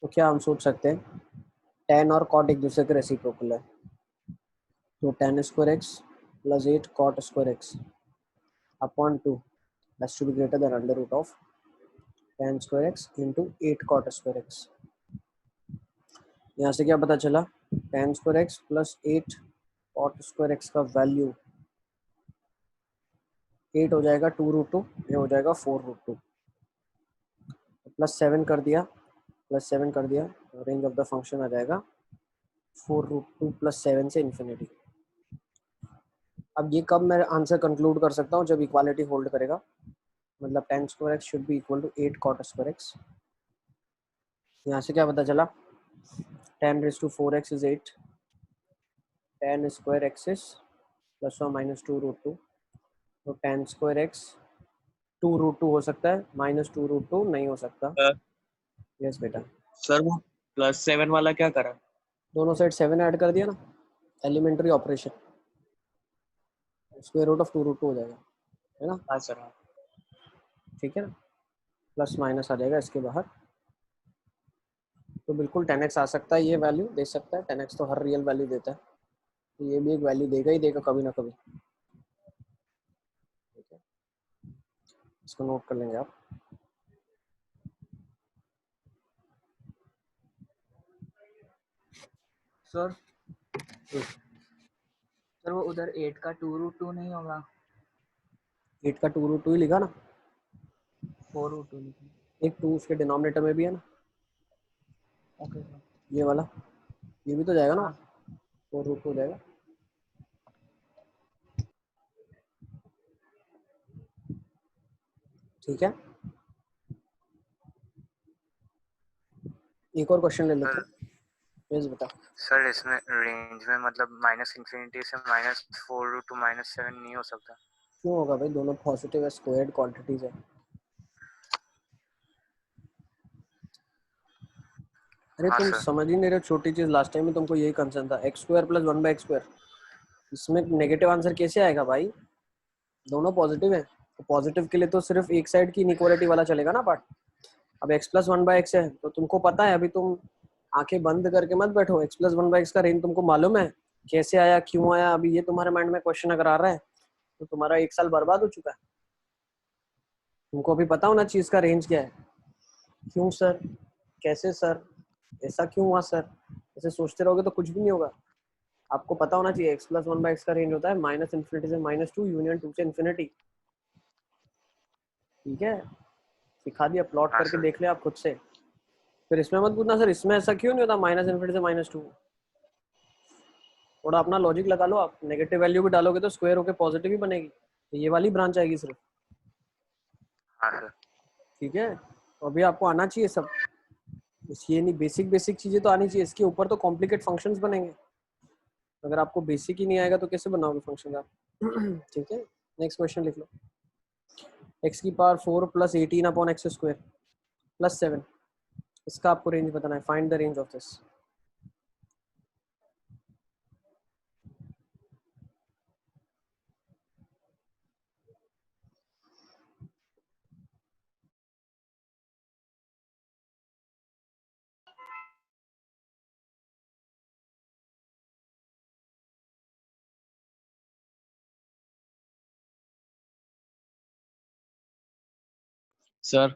तो क्या हम सोच सकते हैं tan और cot एक दूसरे के रेसिप्रोकल है, तो tan square x plus 8 cot square x upon 2 has to be greater than under root of tan square x into 8 cot square x. यहाँ से क्या पता चला, tan square x plus 8 cot square x का value 8 हो जाएगा 2√2, ये हो जाएगा 4√2, +7 कर दिया, +7 कर दिया, रेंज ऑफ द फंक्शन आ जाएगा 4√2 + 7 से इन्फिनिटी। अब ये कब मैं आंसर कंक्लूड कर सकता हूँ, जब इक्वालिटी होल्ड करेगा, मतलब tan square x should be equal to 8 cot square x. यहाँ से क्या पता चला, tan⁴x is 8, tan square x is +or -2√2, तो tan स्क्वायर एक्स 2√2 हो सकता है, -2√2 नहीं हो सकता। यस बेटा। सर वो +7 वाला क्या करा? दोनों साइड 7 ऐड कर दिया ना, elementary operation, square root of 2√2 हो जाएगा, है ना। हाँ सर। ठीक है ना, प्लस माइनस आ जाएगा इसके बाहर, तो बिल्कुल 10x आ सकता है, ये वैल्यू दे सकता है। 10x तो हर रियल वैल्यू देता है, तो ये भी एक वैल्यू देगा ही देगा कभी ना कभी। ठीक है, इसको नोट कर लेंगे आप। सर सर वो उधर 8 का 2√2 नहीं होगा? 8 का 2√2 ही लिखा ना, 4√2 लिखा। एक 2 उसके डिनोमिनेटर में भी है ना, ओके सर। ये वाला, ये भी तो जाएगा ना, हाँ 4√2 हो जाएगा। ठीक है, एक और क्वेश्चन ले लेते हैं। प्लीज बता सर इसमें रेंज में मतलब -∞ से -4 to -7 नहीं हो सकता? क्यों होगा भाई, दोनों पॉजिटिव है, स्क्वायर्ड क्वांटिटीज है। अरे हाँ तुम सर। समझ ही नहीं रहे, छोटी चीज, लास्ट टाइम में तुमको यही कंसर्न था, x² + 1/x², इसमें नेगेटिव आंसर कैसे आएगा भाई, दोनों पॉजिटिव है, तो पॉजिटिव के लिए तो सिर्फ एक साइड की इनइक्वालिटी वाला चलेगा ना पार्ट। अब x + 1/x है, तो तुमको पता है, अभी तुम आंखें बंद करके मत बैठो, x + 1/x का रेंज तुमको मालूम है कैसे आया, क्यों आया, अभी ये तुम्हारे माइंड में क्वेश्चन अगर आ रहा है तो तुम्हारा 1 साल बर्बाद हो चुका है। तुमको अभी पता होना चाहिए इसका रेंज क्या है। क्यों सर, कैसे सर, ऐसा क्यों हुआ सर, ऐसे सोचते रहोगे तो कुछ भी नहीं होगा। आपको पता होना चाहिए x + 1/x का रेंज होता है -∞ से -2 यूनियन 2 से इन्फिनिटी। ठीक है, सिखा दिया, प्लॉट हाँ करके सर। देख ले आप खुद से। फिर इसमें मत पूछना सर इसमें ऐसा क्यों नहीं होता -∞ से -2। थोड़ा अपना लॉजिक लगा लो आप, नेगेटिव वैल्यू भी डालोगे तो स्क्वायर होकर पॉजिटिव ही बनेगी, तो ये वाली ब्रांच आएगी सिर्फ। हाँ सर। ठीक है, तो अभी आपको आना चाहिए सब, ये नहीं, बेसिक बेसिक चीजें तो आनी चाहिए, इसके ऊपर तो कॉम्प्लिकेट फंक्शंस बनेंगे। अगर आपको बेसिक ही नहीं आएगा तो कैसे बनाओगे फंक्शन आप। ठीक है, नेक्स्ट क्वेश्चन लिख लो, x⁴ + 18/x² + 7, इसका आपको रेंज बताना है, find the range of this. Sir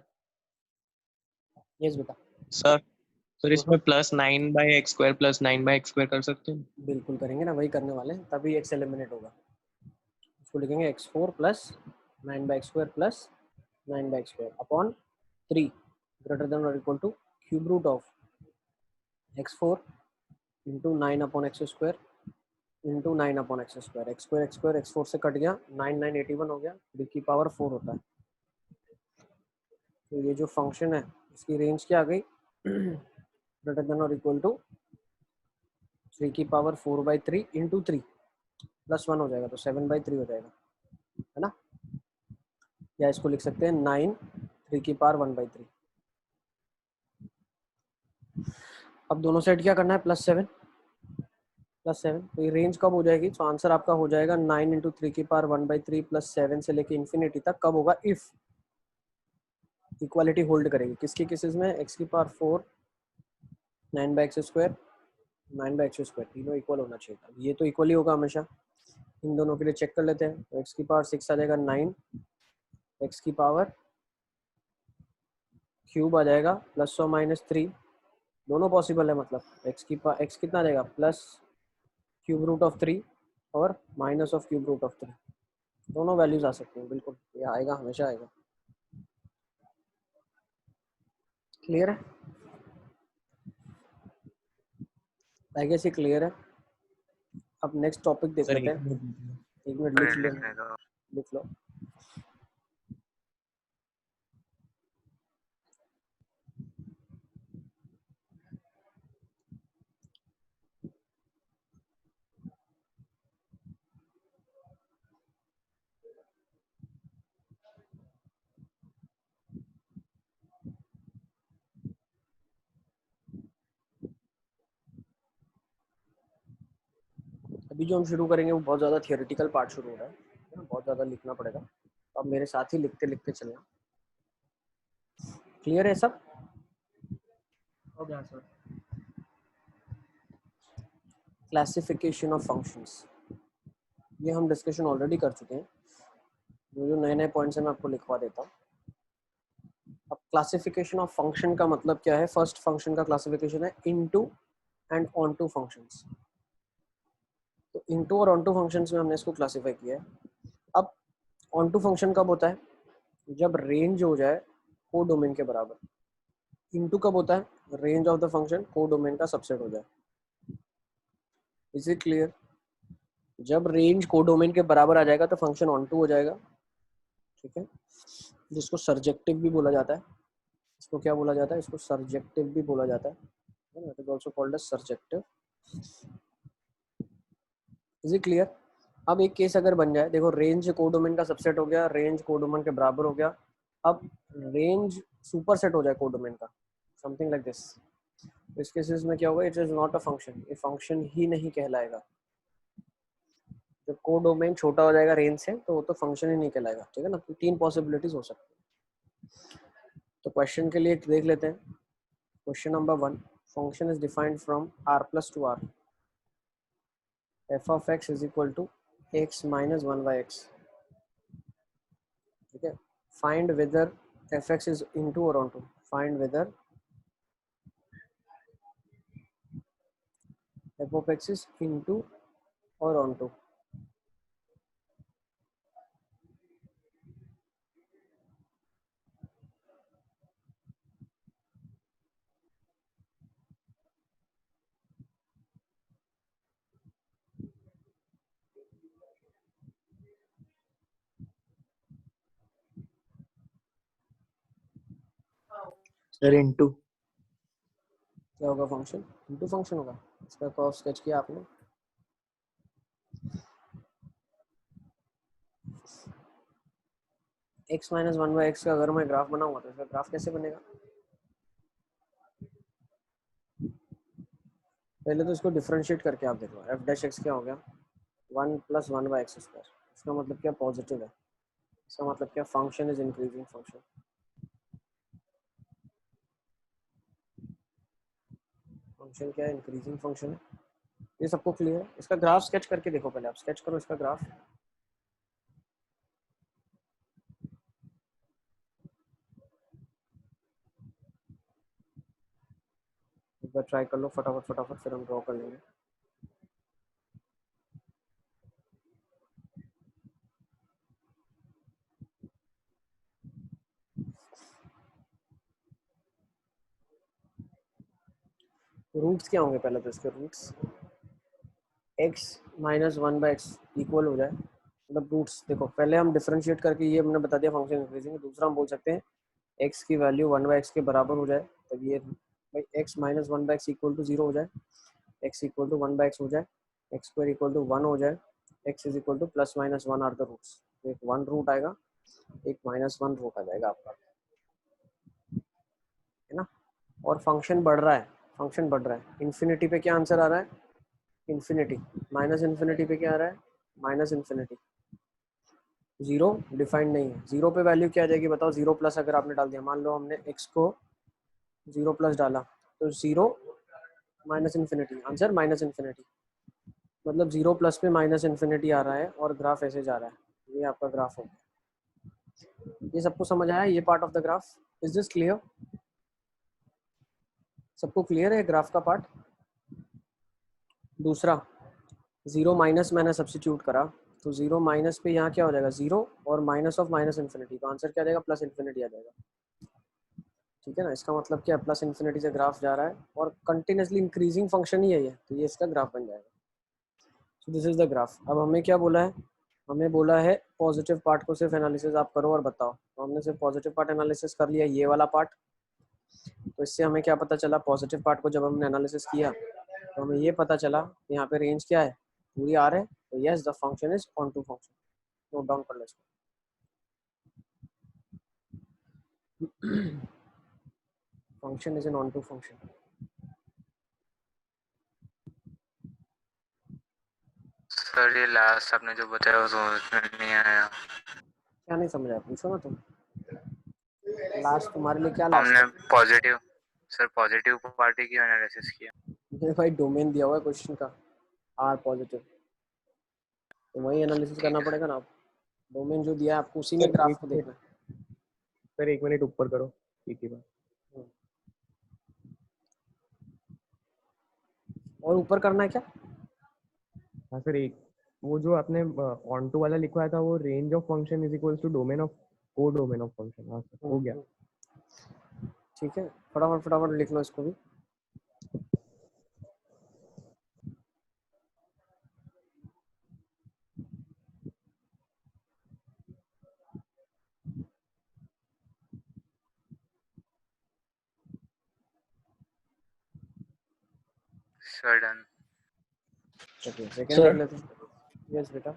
yes बेटा। सर इसमें +9/x² + 9/x² कर सकते हैं? बिल्कुल करेंगे ना, वही करने वाले हैं, तभी x एलिमिनेट होगा। इसको लिखेंगे x4 + 9/x² + 9/x² upon 3 greater than और equal to cube root of x4 into 9/x² into 9/x²। x² से कट गया, 9 9 81 हो गया, 3⁴ होता है। तो ये जो फंक्शन है इसकी रेंज क्या आ गई, ग्रेटर देन और इक्वल टू 3⁴/3 इंटू 3 + 1 हो जाएगा, तो 7/3 हो जाएगा, है ना। या इसको लिख सकते हैं 9 3⁴ 1/3। अब दोनों साइड क्या करना है, +7 +7, तो ये रेंज कब हो जाएगी, तो आंसर आपका हो जाएगा 9 × 3⁴ 1/3 + 7 से लेके इन्फिनिटी तक कब होगा, इफ इक्वालिटी होल्ड करेगी, किसकी केसेस में, x⁴ 9/x², 9/x², तीनों इक्वल होना चाहिए था। ये तो इक्वल ही होगा हमेशा। इन दोनों के लिए चेक कर लेते हैं। तो x⁶ आ जाएगा 9, x³ आ जाएगा +or-3, दोनों पॉसिबल है। मतलब x कितना आ जाएगा +√3 और -√3, दोनों वैल्यूज आ सकती हैं। बिल्कुल ये आएगा, हमेशा आएगा। क्लियर है? आई गेस ये क्लियर है। अब नेक्स्ट टॉपिक देख सर लेते एक हैं। मिनट। 1 मिनट लिख लो, लिखने दो। लिख लो। अभी जो हम शुरू करेंगे वो बहुत ज़्यादा थियोरेटिकल पार्ट शुरू हो रहा है ना, बहुत ज़्यादा लिखना पड़ेगा। अब मेरे साथ ही लिखते लिखते चलना। क्लियर है सब? हो गया सर। क्लासिफिकेशन ऑफ फंक्शंस, ये हम डिस्कशन ऑलरेडी कर चुके हैं। जो नए नए पॉइंट्स हैं मैं आपको लिखवा देता हूँ। अब क्लासिफिकेशन ऑफ फंक्शन का मतलब क्या है? फर्स्ट फंक्शन का क्लासिफिकेशन है इनटू एंड ऑनटू फंक्शंस। तो इनटू और ऑनटू फंक्शंस में हमने इसको क्लासिफाई किया है। अब ऑनटू फंक्शन कब होता है? जब रेंज हो जाए को डोमेन के बराबर। इनटू कब होता है? रेंज ऑफ द फंक्शन को डोमेन का सबसेट हो जाए। Is it clear? जब रेंज को डोमेन के बराबर आ जाएगा तो फंक्शन ऑनटू हो जाएगा। ठीक है, जिसको सर्जेक्टिव भी बोला जाता है। इसको क्या बोला जाता है? इसको सर्जेक्टिव भी बोला जाता है। It is also called as surjective. Is it clear? अब एक केस अगर बन जाए, देखो रेंज कोडोमेन का सबसेट हो गया, रेंज कोडोमेन के बराबर हो गया। अब रेंज सुपरसेट हो जाए कोडोमेन का, समथिंग लाइक दिस। इस केसेस में क्या होगा? It is not a function, ये फंक्शन ही नहीं कहलाएगा। जब कोडोमेन छोटा हो जाएगा रेंज से तो वो तो फंक्शन ही नहीं कहलाएगा। ठीक है ना? तो 3 पॉसिबिलिटीज हो सकती है। तो क्वेश्चन के लिए देख लेते हैं। Question number 1, function is defined from r+2r, f of x is equal to x minus 1/x. ठीक है, find weather fx is into or onto, find weather f of x is into or onto। Sir into. क्या होगा? Function into function होगा। इसका curve sketch किया आपने? x minus 1/x का अगर मैं ग्राफ बनाऊंगा तो इसका ग्राफ कैसे बनेगा? पहले तो इसको डिफरेंशिएट करके आप देखो। f डैश x क्या हो गया? 1 + 1/x²। इसका मतलब क्या? पॉजिटिव है। इसका मतलब क्या? Function is increasing function. Function क्या है? इंक्रीजिंग फंक्शन है। ये सबको क्लियर है? इसका ग्राफ स्केच करके देखो। पहले आप स्केच करो इसका ग्राफ। एक बार ट्राई कर लो फटाफट फटाफट, फिर हम ड्रॉ कर लेंगे। रूट्स क्या होंगे? पहले तो इसके roots x minus 1/x equal हो जाए। मतलब रूट्स देखो, पहले हम डिफरेंशिएट करके ये हमने बता दिया फंक्शन इंक्रीजिंग है। दूसरा हम बोल सकते हैं x की वैल्यू 1/x के बराबर हो जाए, तब ये भाई x minus 1/x equal to 0 हो जाए, x इक्वल टू 1/x हो जाए, x² इक्वल टू 1 हो जाए, x is equal to +-1 are the roots. एक 1 रूट आएगा, एक -1 रूट आ जाएगा आपका, है ना? और फंक्शन बढ़ रहा है, फंक्शन बढ़ रहा है। इन्फिनिटी पे क्या आंसर आ रहा है? इन्फिनिटी। माइनस इन्फिनिटी पे क्या आ रहा है? Minus infinity. जीरो डिफाइंड नहीं है। जीरो पे वैल्यू क्या आ जाएगी बताओ? 0+ अगर आपने डाल दिया, मान लो हमने x को 0+ डाला तो 0 minus infinity, answer minus infinity, मतलब 0 प्लस में माइनस इन्फिनिटी आ रहा है और ग्राफ ऐसे जा रहा है। ये आपका ग्राफ हो गया। ये सबको समझ आया ये part of the graph? Is this clear? सबको क्लियर है ग्राफ का पार्ट? दूसरा 0 माइनस मैंने सब्स्टिट्यूट करा, तो 0 माइनस पे यहाँ क्या हो जाएगा 0 और माइनस ऑफ माइनस इन्फिनिटी, तो आंसर क्या आ जाएगा प्लस इन्फिनिटी आ जाएगा। ठीक है ना, इसका मतलब क्या प्लस इन्फिनिटी से ग्राफ जा रहा है और कंटिन्यूसली इंक्रीजिंग फंक्शन ही है ये, तो ये इसका ग्राफ बन जाएगा। So this is the graph. अब हमें क्या बोला है, हमें बोला है पॉजिटिव पार्ट को सिर्फ एनालिसिस आप करो और बताओ, तो हमने सिर्फ पॉजिटिव पार्ट एनालिसिस कर लिया, ये वाला पार्ट। तो इससे हमें क्या पता चला, पॉजिटिव पार्ट को जब हमने एनालिसिस किया तो हमें ये पता चला यहाँ पे रेंज क्या है, पूरी आर है, तो yes the function is onto function. Note down कर लो इसको। Function is an onto function. Sir ये लास्ट आपने जो बताया वो समझ में नहीं आया। क्या नहीं समझा, पूछो ना तुम। लास्ट तुम्हारे लिए क्या लास्ट हमने है? पॉजिटिव, सर पॉजिटिव पार्टी की एनालिसिस किया। मुझे भाई डोमेन दिया हुआ है क्वेश्चन का, आर पॉजिटिव, तो वही एनालिसिस करना पड़ेगा ना। डोमेन जो दिया है आपको उसी में ग्राफ को देखना है। सर 1 मिनट ऊपर करो, ठीक है। और ऊपर करना है क्या? हाँ सर, एक वो जो आपने ऑन टू वाला लिखवाया था, वो range of function is equals to domain of codomain of function. हाँ सर, हो गया। ठीक है, फटाफट फटाफट लिख लो इसको भी। Sir done. चलिए सेकंड Sir. कर लेते हैं। यस बेटा।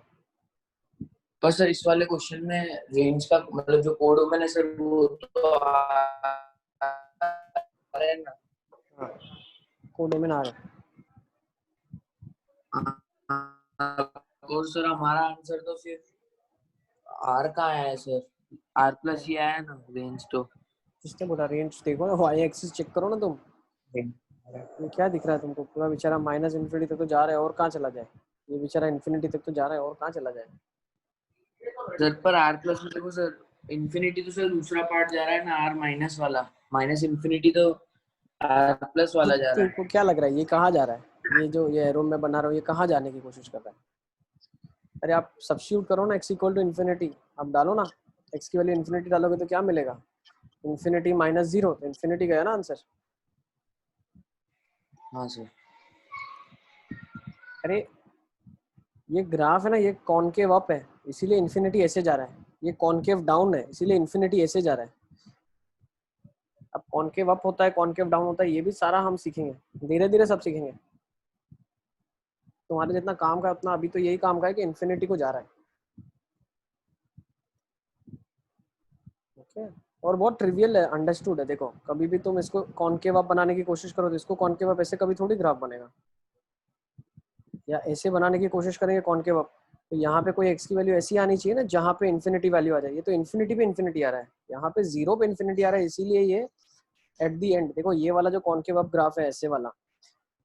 पर सर इस वाले क्वेश्चन में रेंज का मतलब जो कोड डोमेन है सर वो तो आ रहा है ना। हाँ, को डोमेन आ रहा है। और सर हमारा आंसर तो सिर्फ आर का आया है सर, आर प्लस ही आया है ना रेंज तो। किसने बोला रेंज? देखो ना वाई एक्सिस चेक करो ना तुम, ये क्या दिख रहा है तुमको? पूरा बेचारा माइनस इन्फिनिटी तक तो जा रहा है, और कहाँ चला जाए? ये बेचारा इन्फिनिटी तक तो जा रहा है, और कहाँ चला जाए? सर पर आर प्लस में देखो सर, इन्फिनिटी तो सर दूसरा पार्ट जा रहा है ना, आर माइनस वाला, माइनस इन्फिनिटी तो आर प्लस वाला जा रहा है। तुमको क्या लग रहा है ये कहाँ जा रहा है? ये जो ये एरो में बना रहा हूँ ये कहाँ जाने की कोशिश कर रहा है? अरे आप सब्स्टिट्यूट करो ना, x इक्वल टू इन्फिनिटी, आप डालो ना, x की वैल्यू इन्फिनिटी डालोगे तो क्या मिलेगा? इन्फिनिटी माइनस 0, तो इन्फिनिटी गया ना आंसर। हाँ सर। अरे ये ग्राफ है ना, ये कॉनकेव अप है इसीलिए इन्फिनिटी ऐसे जा रहा है, ये कॉनकेव डाउन है इसीलिए इन्फिनिटी ऐसे जा रहा है। अब कॉनकेव अप होता है, कॉनकेव डाउन होता है, ये भी सारा हम सीखेंगे, धीरे धीरे सब सीखेंगे। तुम्हारे जितना काम का है उतना अभी तो यही काम का है कि इन्फिनिटी को जा रहा है। ओके, और बहुत ट्रिवियल है, अंडरस्टूड है। देखो कभी भी तुम इसको कॉनकेव अप बनाने की कोशिश करो तो इसको कॉनकेव अप ऐसे कभी थोड़ी ग्राफ बनेगा, या ऐसे बनाने की कोशिश करेंगे कॉनकेव अप, तो यहाँ पे कोई एक्स की वैल्यू ऐसी आनी चाहिए ना जहाँ पे इन्फिनिटी वैल्यू आ जाए। ये तो इन्फिनिटी पे इन्फिनिटी आ रहा है, यहाँ पे 0 पे इन्फिनिटी आ रहा है, इसीलिए ये एट द एंड देखो ये वाला जो कॉनकेव अप ग्राफ है ऐसे वाला,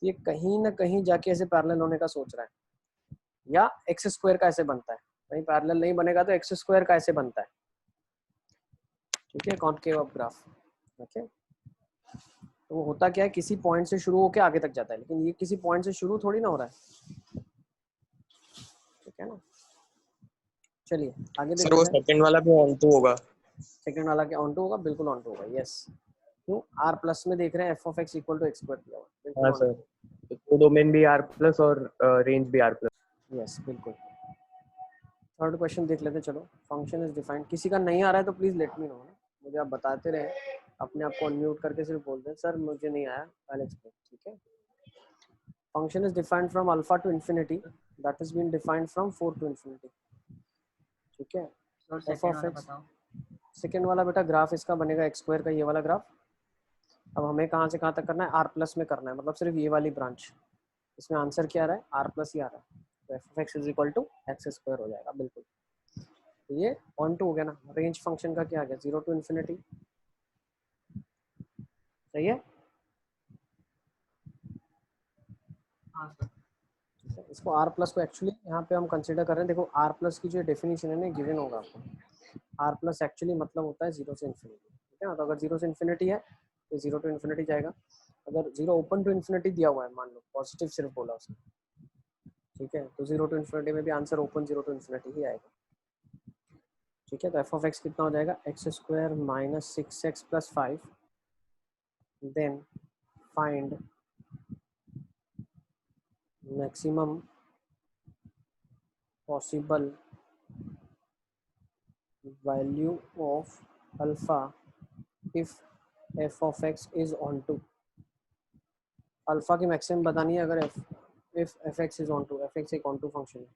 ये कहीं ना कहीं जाके ऐसे पैरेलल होने का सोच रहा है, या एक्स स्क्वायर का ऐसे बनता है, कहीं पैरेलल नहीं बनेगा तो एक्स स्क्वायर का ऐसे बनता है। ठीक है, कॉनकेव अप ग्राफ। ओके, तो वो होता क्या है, किसी पॉइंट से शुरू होकर आगे तक जाता है, लेकिन ये किसी पॉइंट से शुरू थोड़ी ना हो रहा है। ठीक है ना, चलिए आगे देख सर वो लेते हैं। सेकंड वाला भी ऑन टू होगा। सेकंड वाला क्या ऑन टू होगा? बिल्कुल ऑन टू होगा, यस। क्यों? आर प्लस में देख रहे हैं f of x equal to x square दिया हुआ, बिल्कुल हाँ on सर, तो डोमेन भी आर प्लस और रेंज भी आर प्लस। to। यस बिल्कुल। थर्ड क्वेश्चन देख लेते हैं, चलो। फंक्शन इज डिफाइंड, किसी का नहीं आ रहा है तो प्लीज लेट मी नो, मुझे आप बताते रहे, अपने आप को अनम्यूट करके सिर्फ बोल दें सर मुझे नहीं आया, आई विल एक्सप्लेन। ठीक है, function is defined from alpha to infinity, that is been defined from 4 to infinity. ठीक है, एफ ऑफ एक्स, सेकेंड वाला बेटा ग्राफ इसका बनेगा एक्स स्क्वायर का, ये वाला ग्राफ। अब हमें कहाँ से कहाँ तक करना है? आर प्लस में करना है, मतलब सिर्फ ये वाली ब्रांच। इसमें आंसर क्या आ रहा है? आर प्लस ही आ रहा है, तो f of x is equal to x square हो जाएगा बिल्कुल। तो ये ऑन टू हो गया ना। रेंज फंक्शन का क्या आ गया? 0 टू इन्फिनिटी, सही है। हाँ सर। ठीक है, इसको आर प्लस को एक्चुअली यहाँ पे हम कंसिडर कर रहे हैं। देखो आर प्लस की जो डेफिनेशन है ना गिवन होगा आपको। आर प्लस एक्चुअली मतलब होता है जीरो से इन्फिनिटी, ठीक है ना। तो अगर जीरो से इन्फिनिटी है तो जीरो टू इन्फिनिटी जाएगा। अगर जीरो ओपन टू इन्फिनिटी दिया हुआ है, मान लो पॉजिटिव सिर्फ बोला उसने, ठीक है, तो जीरो टू इन्फिनिटी में भी answer open zero to infinity ही आएगा। ठीक है, तो एफ ऑफ एक्स कितना हो जाएगा, x square minus 6x plus 5, then find maximum possible value of alpha if f of x is onto. Alpha की मैक्सिमम बतानी है अगर if f x is onto, f x एक onto function है।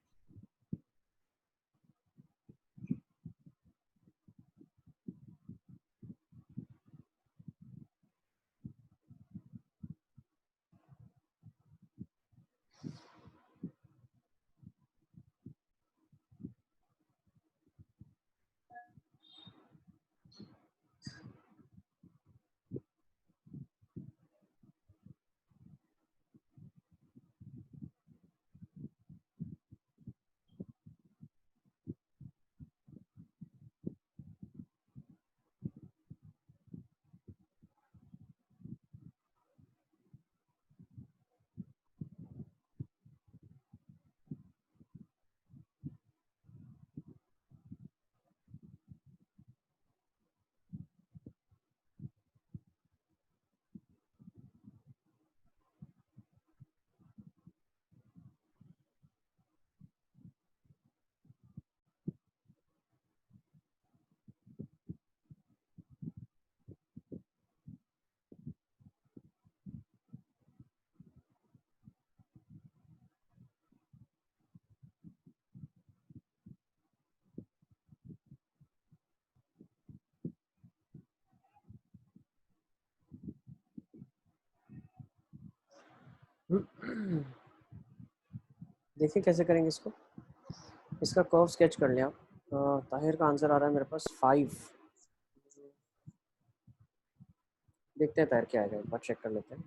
देखिए कैसे करेंगे इसको। इसका कर्व स्केच कर लिया। ताहिर का आंसर आ रहा है मेरे पास 5। देखते हैं ताहिर क्या आएगा, एक बार चेक कर लेते हैं।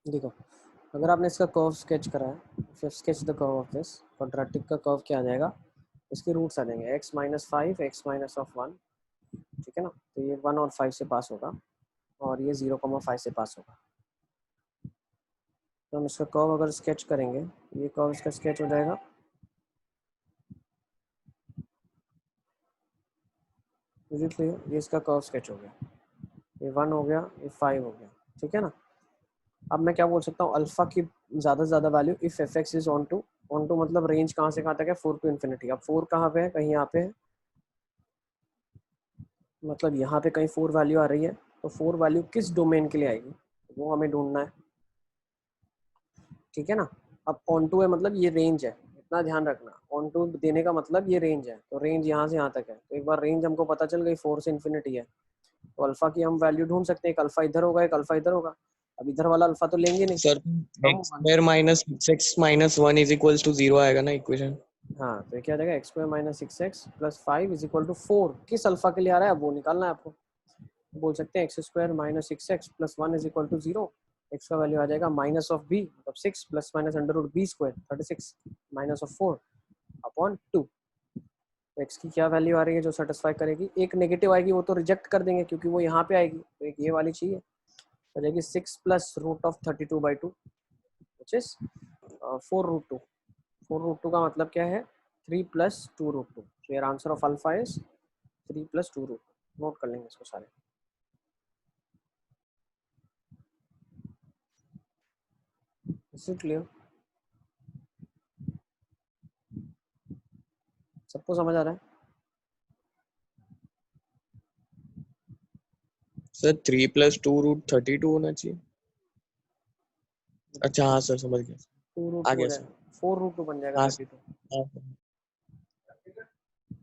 देखो अगर आपने इसका कर्व स्केच करा है, फिर sketch the curve of this quadratic का कर्व क्या आ जाएगा, इसके रूट्स आ जाएंगे x minus 5, x minus of 1, ठीक है ना। तो ये 1 और 5 से पास होगा और ये 0,5 से पास होगा। तो हम इसका कर्व अगर स्केच करेंगे, ये कर्व इसका स्केच हो जाएगा। ये इसका कर्व स्केच हो गया, ये 1 हो गया, ये 5 हो गया, ठीक है ना। अब मैं क्या बोल सकता हूँ, अल्फा की ज़्यादा से ज़्यादा value if f x is onto मतलब रेंज कहाँ से कहाँ तक है, 4 टू इन्फिनिटी। अब 4 कहाँ पे है, कहीं यहाँ पे है, मतलब यहाँ पे कहीं 4 वैल्यू आ रही है। तो 4 वैल्यू किस डोमेन के लिए आएगी वो हमें ढूंढना है, ठीक है ना। अब ऑन टू है मतलब ये रेंज है, इतना ध्यान रखना। ऑन टू देने का मतलब ये रेंज है, तो रेंज यहाँ से यहाँ तक है। तो एक बार रेंज हमको पता चल गई 4 से इन्फिनिटी है, तो अल्फा की हम वैल्यू ढूंढ सकते हैं। एक अल्फा इधर होगा, एक अल्फा इधर होगा। अब इधर वाला अल्फा तो लेंगे नहीं, सर तो x square minus 6 minus 1 is equals to 0 आएगा ना इक्वेशन। हाँ, तो क्या आ जाएगा, x square minus 6x plus 5 is equal to 4। किस अल्फा के लिए आ रहा है अब वो निकालना है आपको। बोल सकते हैं x square minus 6x plus 1 is equal to 0। X का वैल्यू आ जाएगा माइनस ऑफ बी, मतलब 6 plus minus under root b square 36 minus of 4 upon 2। तो एक्स की क्या वैल्यू आ रही है जो सेटिस्फाई करेगी। एक नेगेटिव आएगी वो तो रिजेक्ट कर देंगे क्योंकि वो यहाँ पे आएगी, तो एक ये वाली चाहिए। हो जाएगी 6 plus root of 32/2 which is 4 root 2। 4 root 2 का मतलब क्या है, 3 प्लस 2 रूट 2। तो your answer of alpha is 3 plus 2 root 2। Note कर लेंगे इसको सारे। इज इट क्लियर, सबको समझ आ रहा है। सर 3 प्लस 2 रूट 32 होना चाहिए। अच्छा हाँ सर समझ गया, 2 रूट आ 2 हो गया सर। जाएगा, 4 रूट 2 बन जाएगा हाँ 32। हाँ सर।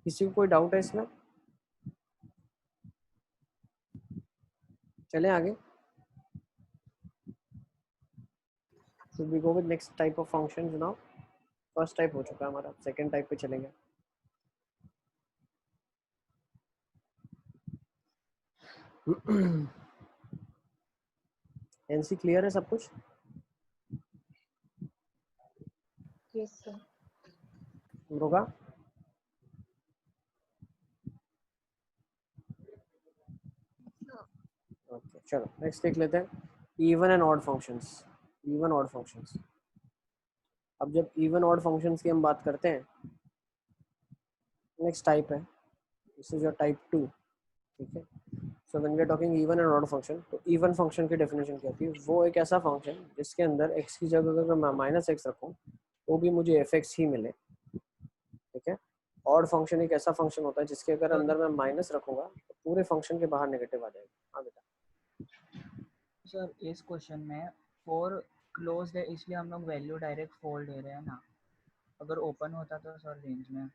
किसी को कोई डाउट है इसमें, चले आगे। So we go with next type of functions now. First type हो चुका है हमारा, सेकंड टाइप पे चलेंगे। एनसी क्लियर है सब कुछ? Yes sir. होगा? ओके चलो नेक्स्ट देख लेते हैं even and odd functions. Even odd functions, अब जब इवन ऑड फंक्शंस की हम बात करते हैं, नेक्स्ट टाइप है, दिस इज योर टाइप 2। ठीक है, so when we are talking even and odd function, तो इवन फंक्शन की डेफिनेशन क्या होती है? वो एक ऐसा फंक्शन जिसके अंदर x की जगह अगर मैं माइनस एक्स रखूँ तो भी मुझे एफ एक्स ही मिले। ठीक है, ऑड फंक्शन एक ऐसा फंक्शन होता है जिसके अगर अंदर मैं माइनस रखूंगा तो पूरे फंक्शन के बाहर नेगेटिव आ जाएगा। हाँ बेटा। सर इस क्वेश्चन में 4 क्लोज्ड है इसलिए हम लोग वैल्यू डायरेक्ट 4 दे रहे हैं ना, अगर ओपन होता तो सर रेंज में।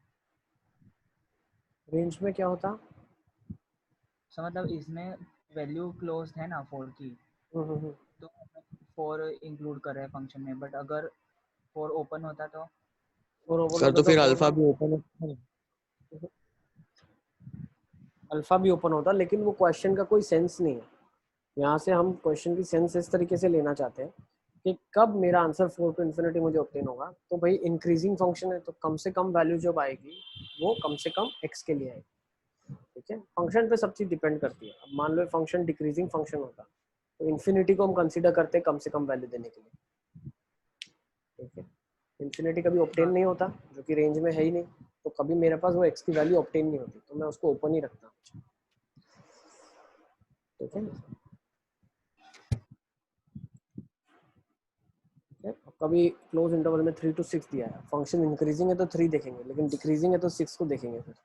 रेंज में क्या होता? सर मतलब इसमें वैल्यू क्लोज्ड है ना 4 की, तो 4 इंक्लूड कर रहे हैं फंक्शन में, बट अगर 4 ओपन होता तो और ओपन सर होता तो फिर 4 अल्फा भी ओपन है। अल्फा भी ओपन होता, लेकिन वो क्वेश्चन का कोई सेंस नहीं है। यहाँ से हम क्वेश्चन की सेंस इस तरीके से लेना चाहते हैं कि कब मेरा आंसर 4 टू इन्फिनिटी मुझे ऑब्टेन होगा, तो भाई इंक्रीजिंग फंक्शन है तो कम से कम वैल्यू जब आएगी वो कम से कम x के लिए आएगी। ठीक है, फंक्शन पे सब चीज़ डिपेंड करती है। अब मान लो फंक्शन डिक्रीजिंग फंक्शन होता तो इन्फिनिटी को हम कंसीडर करते हैं कम से कम वैल्यू देने के लिए। ठीक है, इन्फिनिटी कभी ऑब्टेन नहीं होता जो कि रेंज में है ही नहीं, तो कभी मेरे पास वो x की वैल्यू ऑब्टेन नहीं होती, तो मैं उसको ओपन ही रखता हूँ। ठीक है, कभी क्लोज इंटरवल में 3 to 6 दिया है, फंक्शन इंक्रीजिंग है तो 3 देखेंगे, लेकिन डिक्रीजिंग है तो 6 को देखेंगे फिर।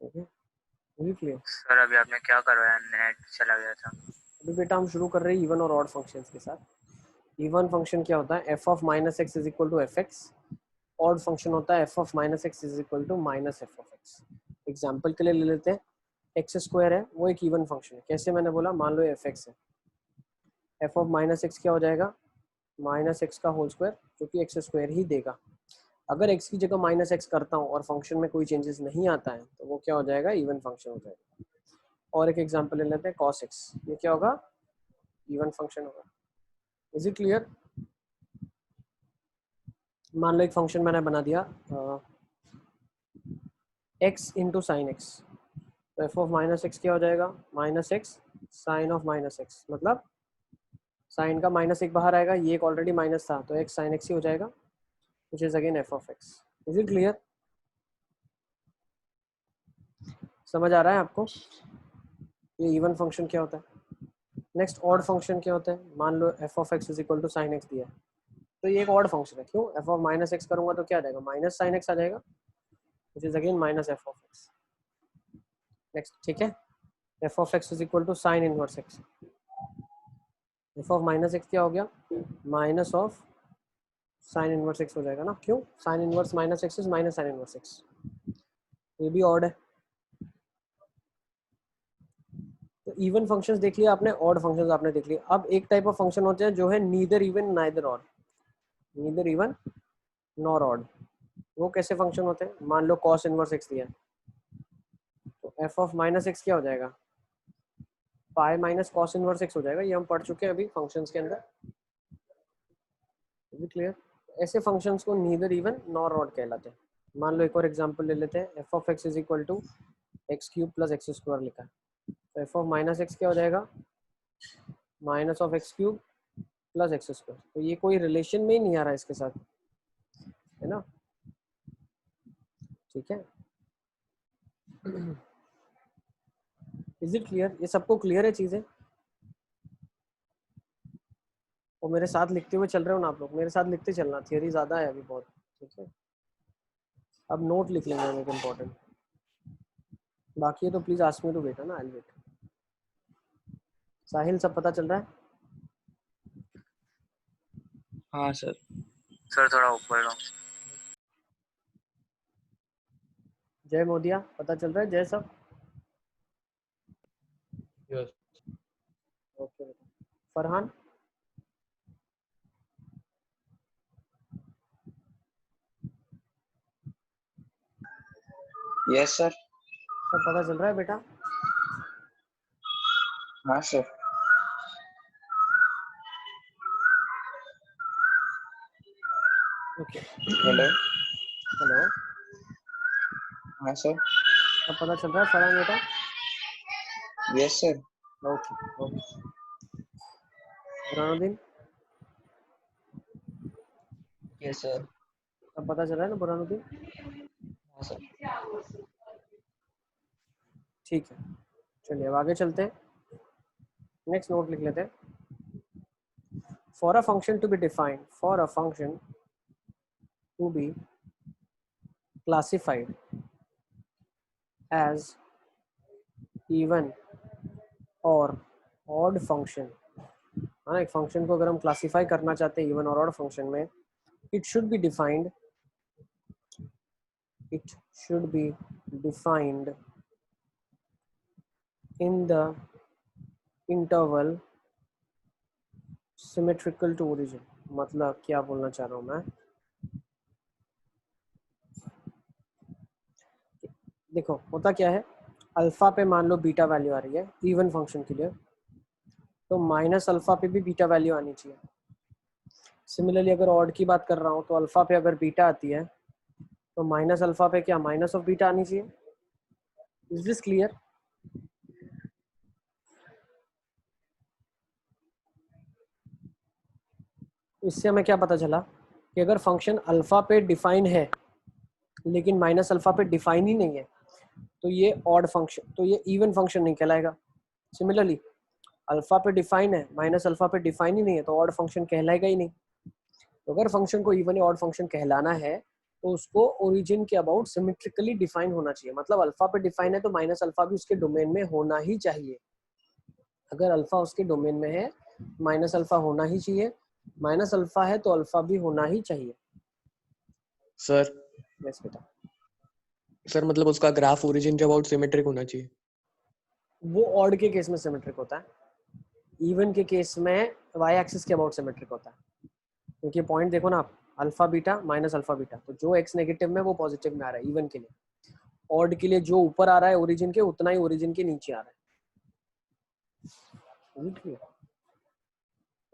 Okay, clear? सर अभी आपने क्या करवाया? नेट चला गया था। अभी बेटा हम शुरू कर रहे हैं इवन और ऑड फंक्शंस के साथ। इवन फंक्शन क्या होता है? F of minus x is equal to f x. Odd function होता है f of minus x is equal to minus f of x. Example के लिए ले लेते हैं, एक्स स्क्वायर है, वो एक इवन फंक्शन है। कैसे? मैंने बोला मान लो एफ एक्स है, एफ ऑफ माइनस एक्स क्या हो जाएगा? माइनस एक्स का होल स्क्वायर, क्योंकि एक्स स्क्वायर ही देगा। अगर x की जगह माइनस एक्स करता हूँ और फंक्शन में कोई चेंजेस नहीं आता है तो वो क्या हो जाएगा? इवन फंक्शन हो जाएगा। और एक एग्जांपल ले लेते हैं, cos x, ये क्या होगा? इवन फंक्शन होगा। Is it clear? मान लो एक फंक्शन मैंने बना दिया x इंटू साइन एक्स, तो एफ ऑफ माइनस एक्स क्या हो जाएगा? Minus x sine of minus x, मतलब साइन का माइनस एक बाहर आएगा, ये एक ऑलरेडी माइनस था तो x साइन एक्स ही हो जाएगा, which is again F of x. Is it clear? समझ आ रहा है आपको ये इवन फंक्शन क्या होता है? नेक्स्ट ऑड फंक्शन क्या होता है? मान लो f of x is equal to sine x दिया है, तो ये एक ऑड फंक्शन है। क्यों? एफ ऑफ माइनस एक्स करूंगा तो क्या आ जाएगा? माइनस साइन एक्स आ जाएगा, which is again minus f of x. Next, ठीक है, f of x is equal to sine inverse x. F of minus x क्या हो गया? Minus of sine inverse x हो जाएगा ना। क्यों? Sine inverse minus x is minus sine inverse x, ये भी ऑड है। तो इवन फंक्शंस देख लिया आपने, ऑड फंक्शंस आपने देख लिया। अब एक टाइप ऑफ फंक्शन होते हैं जो है neither even neither odd, neither even nor odd. वो कैसे फंक्शन होते हैं? मान लो cos इनवर्स x दिया है, तो f ऑफ माइनस एक्स क्या हो जाएगा? Pi minus cos inverse x हो जाएगा। ये हम पढ़ चुके हैं अभी फंक्शंस के अंदर। क्लियर? ऐसे फंक्शंस को नीदर इवन नॉर ऑड कहलाते हैं। मान लो एक और एग्जांपल ले लेते हैं, f of x is equal to x cube plus x square लिखा है, तो एफ ऑफ माइनस एक्स क्या हो जाएगा? Minus of x cube plus x square. तो ये कोई रिलेशन में ही नहीं आ रहा है इसके साथ, है ना? ठीक है, इज इट क्लियर? ये सबको क्लियर है चीजें? और मेरे साथ लिखते हुए चल रहे हो ना आप लोग? मेरे साथ लिखते चलना, थियरी ज्यादा है अभी बहुत। ठीक है, अब नोट लिख लेंगे हम एक इम्पोर्टेंट, बाकी है तो please ask me to wait, है ना? I wait. साहिल सब पता चल रहा है? हाँ सर। सर थोड़ा ऊपर लो। जय मोदिया पता चल रहा है? जय सब? Yes. Okay, Farhan? Yes sir. सब पता चल रहा है बेटा? हाँ सर। हेलो। हेलो, हाँ सर। अब पता चल रहा है फरहान बेटा? Yes sir. Okay okay. Burhanuddin, yes sir. अब पता चल रहा है ना बुरहानुद्दीन? हाँ सर। ठीक है, चलिए अब आगे चलते हैं। नेक्स्ट नोट लिख लेते हैं। For a function to be defined, for a function to be classified as even or odd function, हाँ, एक फंक्शन को अगर हम क्लासीफाई करना चाहते हैं इवन और ऑड फंक्शन में, it should be defined in the interval symmetrical to origin। मतलब क्या बोलना चाह रहा हूँ मैं, देखो होता क्या है, अल्फा पे मान लो बीटा वैल्यू आ रही है इवन फंक्शन के लिए, तो माइनस अल्फा पे भी बीटा वैल्यू आनी चाहिए। सिमिलरली अगर ऑड की बात कर रहा हूँ तो अल्फा पे अगर बीटा आती है तो माइनस अल्फा पे क्या माइनस ऑफ बीटा आनी चाहिए। Is this clear? इससे हमें क्या पता चला कि अगर फंक्शन अल्फा पे डिफाइन है लेकिन माइनस अल्फा पे डिफाइन ही नहीं है तो ये ऑड फंक्शन, तो ये इवन फंक्शन नहीं कहलाएगा। सिमिलरली अल्फा पे डिफाइन है माइनस अल्फा पे डिफाइन ही नहीं है तो ऑड फंक्शन कहलाएगा ही नहीं। तो अगर फंक्शन को इवन या ऑड फंक्शन कहलाना है तो उसको ओरिजिन के अबाउट सिमेट्रिकली डिफाइन होना चाहिए। मतलब अल्फा पे डिफाइन है तो माइनस अल्फा भी उसके डोमेन में होना ही चाहिए। अगर अल्फा उसके डोमेन में है माइनस अल्फा होना ही चाहिए, माइनस अल्फा है तो अल्फा भी होना ही चाहिए। सर यस बेटा। सर मतलब उसका ग्राफ ओरिजिन के अबाउट सिमेट्रिक होना चाहिए। वो ऑड के केस में सिमेट्रिक होता है, इवन के केस में वाई एक्सिस के अबाउट सिमेट्रिक होता है। क्योंकि पॉइंट देखो ना आप, alpha beta minus alpha beta, तो जो एक्स नेगेटिव में वो पॉजिटिव में आ रहा है इवन के लिए। ऑड के लिए जो ऊपर आ रहा है ओरिजिन के उतना ही ओरिजिन के नीचे आ रहा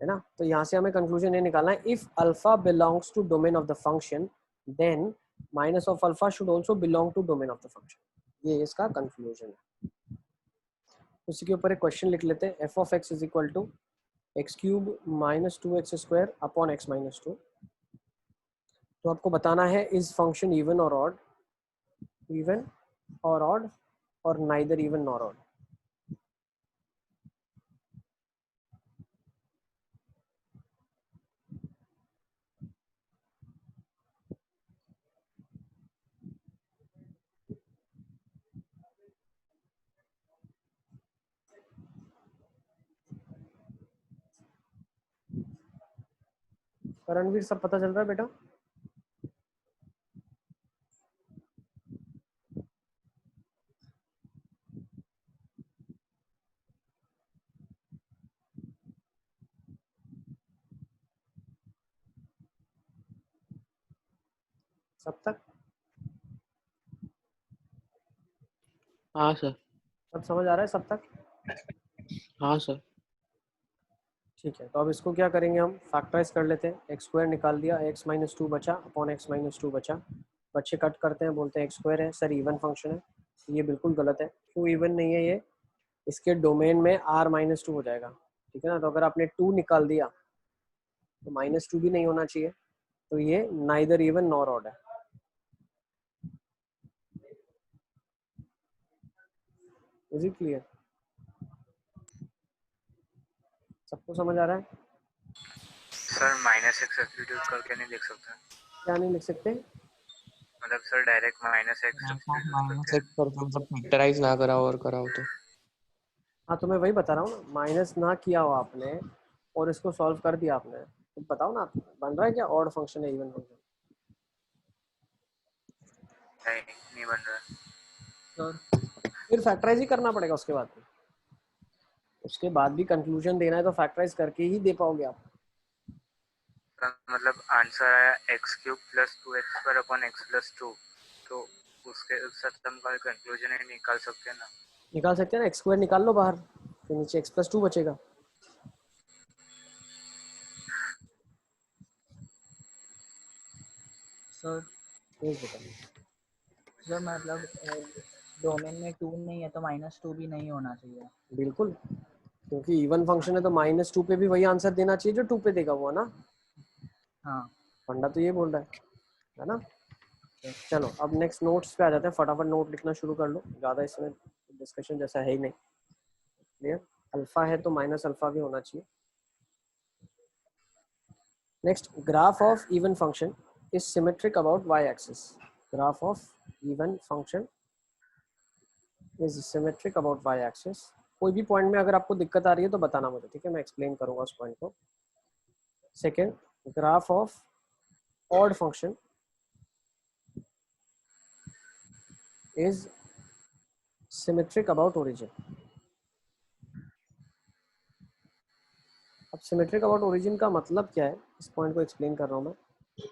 है ना। तो यहाँ से हमें कंक्लूजन ये निकालना है, if alpha belongs to domain of the function then minus of alpha should also belong to domain of the function. ये इसका कंक्लूजन है। उसी के ऊपर एक क्वेश्चन लिख लेते हैं, f of x is equal to x cube minus 2x² upon x minus 2। तो आपको बताना है इज फंक्शन इवन और ऑड, इवन और ऑड और neither even nor odd. Ranveer सब पता चल रहा है बेटा? सब तक? हाँ सर। सब समझ आ रहा है सब तक? हाँ सर। ठीक है, तो अब इसको क्या करेंगे, हम फैक्टराइज कर लेते हैं। एक्स स्क्वायर निकाल दिया, एक्स माइनस 2 बचा अपॉन एक्स माइनस 2 बचा। बच्चे कट करते हैं, बोलते हैं एक्स स्क्वायर है सर इवन फंक्शन है। ये बिल्कुल गलत है। क्यों इवन नहीं है? ये इसके डोमेन में आर माइनस 2 हो जाएगा, ठीक है ना। तो अगर आपने 2 निकाल दिया तो माइनस 2 भी नहीं होना चाहिए, तो ये नाइदर इवन नॉर ऑड है। Is it clear? सबको समझ आ रहा है? सर माइनस एक्स सब्स्टिट्यूट करके नहीं लिख सकते? क्या नहीं लिख सकते? मतलब sir direct minus x substitute करके। मतलब फैक्टराइज ना कराओ और कराओ तो। हाँ, तो मैं वही बता रहा हूँ ना, माइनस ना किया हो आपने और इसको सॉल्व कर दिया आपने, तो बताओ ना बन रहा है क्या ऑड फंक्शन है इवन फंक्शन? नहीं बन रहा है सर फिर फैक्टराइज ही करना पड़ेगा उसके बाद। उसके बाद भी कंक्लूजन देना है तो फैक्टराइज करके ही दे पाओगे आप। मतलब आंसर आया x cube plus 2x² upon x plus 2, तो उसके साथ हम कंक्लूजन निकाल सकते हैं ना? निकाल सकते हैं ना, एक्स स्क्वायर निकाल लो बाहर, फिर नीचे एक्स प्लस 2 बचेगा। सर Yes, बेटा। सर मतलब डोमेन में 2 नहीं है तो -2 भी नहीं होना चाहिए। बिल्कुल, क्योंकि इवन फंक्शन है तो -2 पे भी वही आंसर देना चाहिए जो 2 पे देगा वो, है ना। हाँ फंडा तो ये बोल रहा है ना। चलो अब नेक्स्ट नोट्स पे आ जाते हैं, फटाफट नोट लिखना शुरू कर लो, ज़्यादा इसमें डिस्कशन जैसा है ही नहीं। क्लियर, अल्फा है तो माइनस अल्फा भी होना चाहिए। Next, graph of even function is symmetric about y axis. Graph of even function is symmetric about y axis. कोई भी पॉइंट में अगर आपको दिक्कत आ रही है तो बताना मुझे, ठीक है, मैं एक्सप्लेन करूंगा उस पॉइंट को। Second, graph of odd function is symmetric about origin. अब सिमेट्रिक अबाउट ओरिजिन का मतलब क्या है, इस पॉइंट को एक्सप्लेन कर रहा हूँ मैं।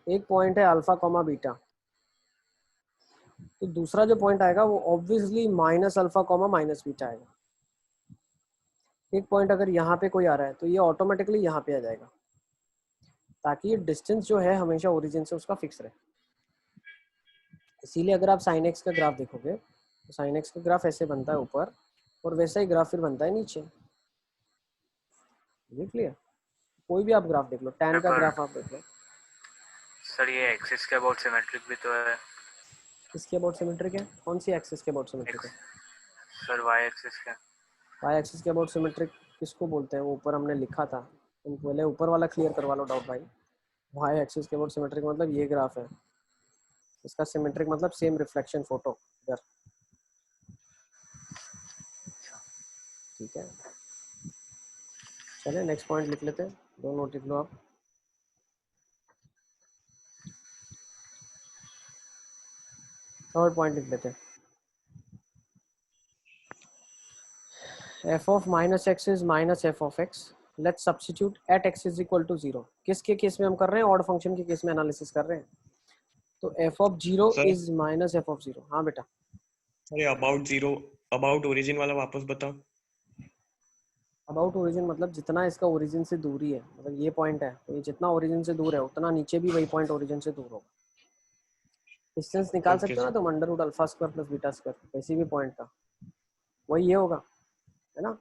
एक पॉइंट है अल्फा कॉमा बीटा, तो दूसरा जो पॉइंट आएगा वो obviously minus alpha comma minus beta आएगा। एक पॉइंट अगर यहाँ पे कोई आ रहा है तो ये ऑटोमेटिकली यहाँ पे आ जाएगा, ताकि ये डिस्टेंस जो है हमेशा ओरिजिन से उसका फिक्स रहे। इसीलिए अगर आप साइन एक्स का ग्राफ देखोगे तो साइन एक्स का ग्राफ ऐसे बनता है ऊपर, और वैसा ही ग्राफ फिर बनता है नीचे। ये क्लियर, कोई भी आप ग्राफ देख लो, टैन का ग्राफ आप देख लो। सर ये एक्सिस के अबाउट सिमेट्रिक भी तो है। किसके अबाउट सिमेट्रिक है? कौन सी एक्सिस के अबाउट सिमेट्रिक है? सर वाई एक्सिस के। वाई एक्सिस के अबाउट सिमेट्रिक किसको बोलते हैं? वो ऊपर हमने लिखा था, तुम पहले ऊपर वाला क्लियर करवा लो डाउट भाई। वाई एक्सिस के अबाउट सिमेट्रिक मतलब ये ग्राफ है, इसका सिमेट्रिक मतलब सेम रिफ्लेक्शन फोटो इधर, ठीक है। चलिए नेक्स्ट पॉइंट लिख लेते हैं, दो नोट लिख लो आप। थर्ड पॉइंट लिख लेते हैं, f of minus x is minus f of x. Let's substitute at x is equal to 0. किसके केस में हम कर रहे हैं? ऑड फंक्शन के केस में एनालिसिस कर रहे हैं। तो f of 0 is minus f of 0। हाँ बेटा। अरे अबाउट ओरिजिन वाला वापस बताओ। अबाउट ओरिजिन मतलब जितना इसका ओरिजिन से दूरी है, मतलब ये पॉइंट है तो ये जितना ओरिजिन से दूर है उतना नीचे भी वही पॉइंट ओरिजिन से दूर होगा। डिस्टेंस निकाल Okay, सकते हो ना तुम, under root alpha square plus beta square, किसी भी पॉइंट का वही ये होगा, है ना।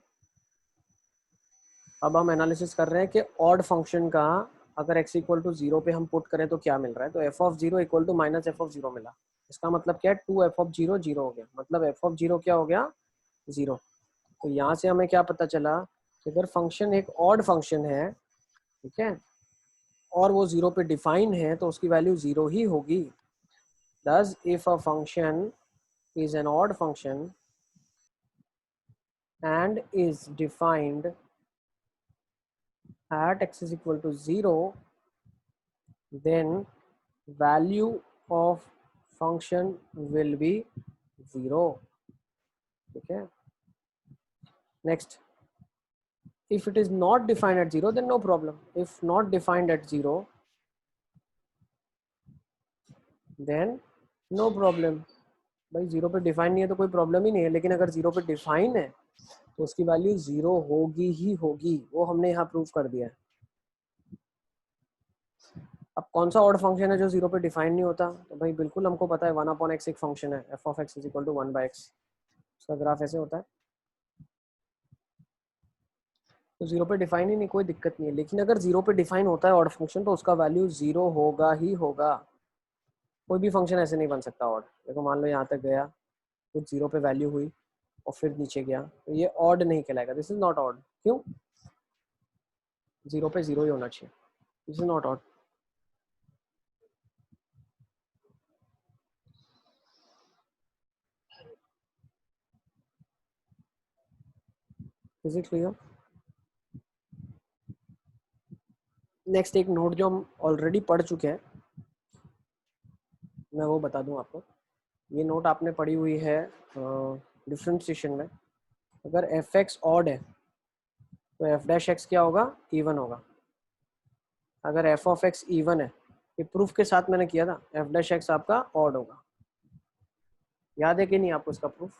अब हम एनालिसिस कर रहे हैं कि ऑड फंक्शन का अगर x इक्वल टू 0 पे हम पुट करें तो क्या मिल रहा है। तो f of 0 equal to minus f of 0 मिला। इसका मतलब क्या है? 2f ऑफ 0 0 हो गया, मतलब f ऑफ 0 क्या हो गया? 0। तो यहाँ से हमें क्या पता चला कि अगर फंक्शन एक ऑड फंक्शन है, ठीक है, और वो 0 पे डिफाइन है तो उसकी वैल्यू 0 ही होगी। Thus if a function is an odd function and is defined at x is equal to 0, then value of function will be 0, ठीक है। Next, if it is not defined at 0 then no problem. If not defined at 0 then no problem। भाई 0 पे define नहीं है तो कोई problem ही नहीं है, लेकिन अगर 0 पे डिफाइन है तो उसकी वैल्यू 0 होगी ही होगी, वो हमने यहाँ प्रूव कर दिया है। अब कौन सा ऑड फंक्शन है जो 0 पे डिफाइन नहीं होता? तो भाई बिल्कुल हमको पता है 1/x एक फंक्शन है, f of x is equal to 1/x, उसका ग्राफ ऐसे होता है। तो 0 पे डिफाइन ही नहीं, कोई दिक्कत नहीं है। लेकिन अगर 0 पे डिफाइन होता है ऑड फंक्शन तो उसका वैल्यू 0 होगा ही होगा। कोई भी फंक्शन ऐसे नहीं बन सकता ऑड। देखो मान लो यहाँ तक गया, कुछ 0 पे वैल्यू हुई और फिर नीचे गया, तो ये ऑड नहीं कहलाएगा। This is not odd. क्यों? 0 पे 0 ही होना चाहिए। This is not odd. Is it clear? Next एक नोट जो हम ऑलरेडी पढ़ चुके हैं, मैं वो बता दूं आपको। ये नोट आपने पढ़ी हुई है डिफरेंशिएशन में। अगर एफ एक्स ऑड है तो एफ डैश एक्स क्या होगा? इवन होगा। अगर एफ ऑफ एक्स इवन है, ये प्रूफ के साथ मैंने किया था, एफ डैश एक्स आपका ऑड होगा। याद है कि नहीं आपको इसका प्रूफ?